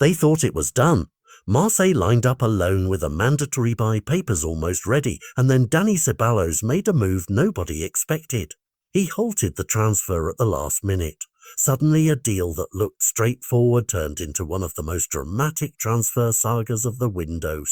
They thought it was done. Marseille lined up a loan with a mandatory buy, papers almost ready, and then Dani Ceballos made a move nobody expected. He halted the transfer at the last minute. Suddenly, a deal that looked straightforward turned into one of the most dramatic transfer sagas of the window.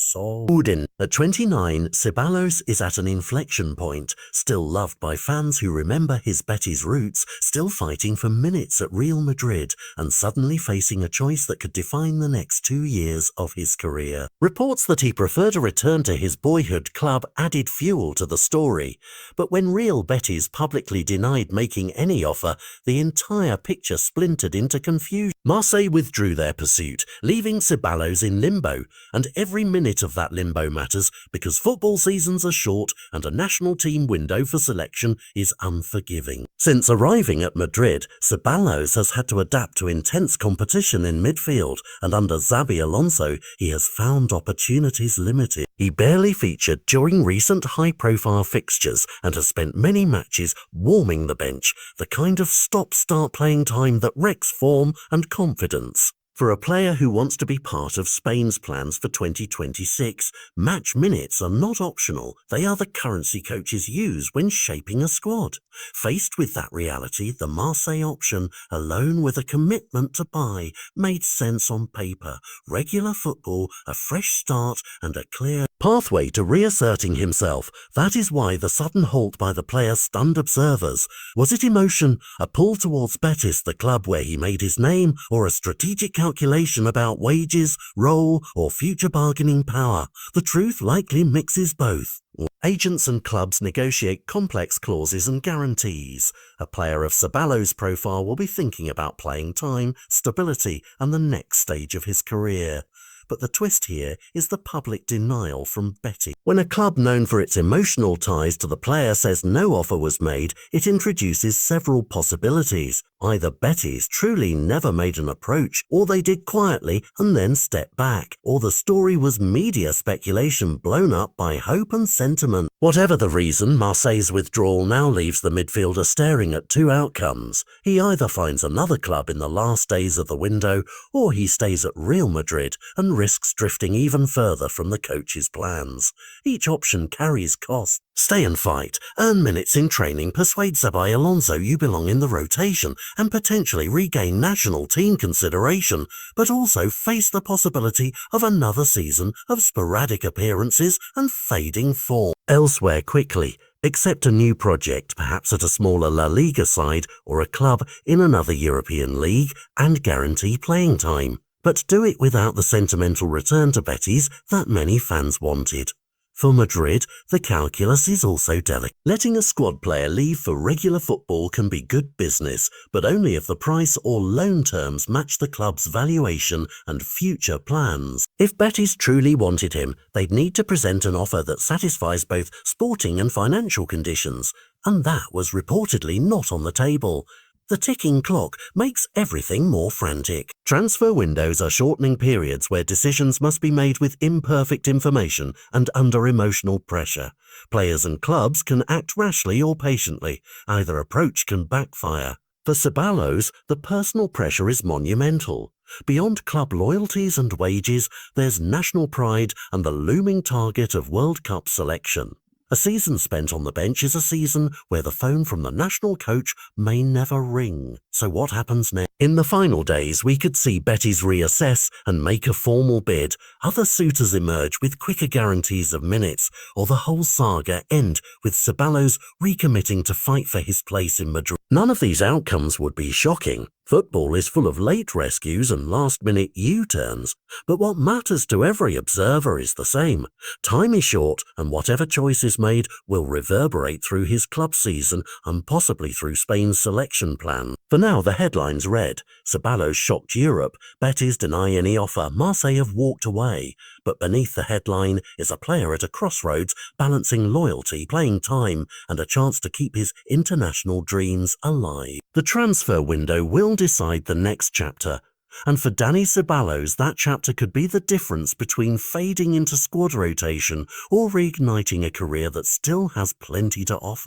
Udin. At 29, Ceballos is at an inflection point, still loved by fans who remember his Betis roots, still fighting for minutes at Real Madrid, and suddenly facing a choice that could define the next 2 years of his career. Reports that he preferred a return to his boyhood club added fuel to the story, but when Real Betis publicly denied making any offer, the entire picture splintered into confusion. Marseille withdrew their pursuit, leaving Ceballos in limbo, and every minute of that limbo matters because football seasons are short and a national team window for selection is unforgiving. Since arriving at Madrid, Ceballos has had to adapt to intense competition in midfield, and under Xabi Alonso, he has found opportunities limited. He barely featured during recent high-profile fixtures and has spent many matches warming the bench, the kind of stop-start playing time that wrecks form and confidence. For a player who wants to be part of Spain's plans for 2026, match minutes are not optional. They are the currency coaches use when shaping a squad. Faced with that reality, the Marseille option, alone with a commitment to buy, made sense on paper. Regular football, a fresh start, and a clear pathway to reasserting himself. That is why the sudden halt by the player stunned observers. Was it emotion, a pull towards Betis, the club where he made his name, or a strategic calculation about wages, role, or future bargaining power? The truth likely mixes both. Agents and clubs negotiate complex clauses and guarantees. A player of Ceballos' profile will be thinking about playing time, stability, and the next stage of his career. But the twist here is the public denial from Betis. When a club known for its emotional ties to the player says no offer was made, it introduces several possibilities. Either Betis truly never made an approach, or they did quietly and then stepped back, or the story was media speculation blown up by hope and sentiment. Whatever the reason, Marseille's withdrawal now leaves the midfielder staring at two outcomes. He either finds another club in the last days of the window, or he stays at Real Madrid and risks drifting even further from the coach's plans. Each option carries cost. Stay and fight, earn minutes in training, persuade Xabi Alonso you belong in the rotation, and potentially regain national team consideration, but also face the possibility of another season of sporadic appearances and fading form. Elsewhere quickly, accept a new project, perhaps at a smaller La Liga side or a club in another European league, and guarantee playing time. But do it without the sentimental return to Betis that many fans wanted. For Madrid, the calculus is also delicate. Letting a squad player leave for regular football can be good business, but only if the price or loan terms match the club's valuation and future plans. If Betis truly wanted him, they'd need to present an offer that satisfies both sporting and financial conditions, and that was reportedly not on the table. The ticking clock makes everything more frantic. Transfer windows are shortening periods where decisions must be made with imperfect information and under emotional pressure. Players and clubs can act rashly or patiently. Either approach can backfire. For Ceballos, the personal pressure is monumental. Beyond club loyalties and wages, there's national pride and the looming target of World Cup selection. A season spent on the bench is a season where the phone from the national coach may never ring. So what happens next? In the final days, we could see Betis reassess and make a formal bid. Other suitors emerge with quicker guarantees of minutes, or the whole saga end with Ceballos recommitting to fight for his place in Madrid. None of these outcomes would be shocking. Football is full of late rescues and last-minute U-turns, but what matters to every observer is the same. Time is short, and whatever choice is made will reverberate through his club season and possibly through Spain's selection plan. For now, the headlines read, Ceballos shocked Europe, Betis deny any offer, Marseille have walked away. But beneath the headline is a player at a crossroads balancing loyalty, playing time, and a chance to keep his international dreams alive. The transfer window will decide the next chapter, and for Dani Ceballos that chapter could be the difference between fading into squad rotation or reigniting a career that still has plenty to offer.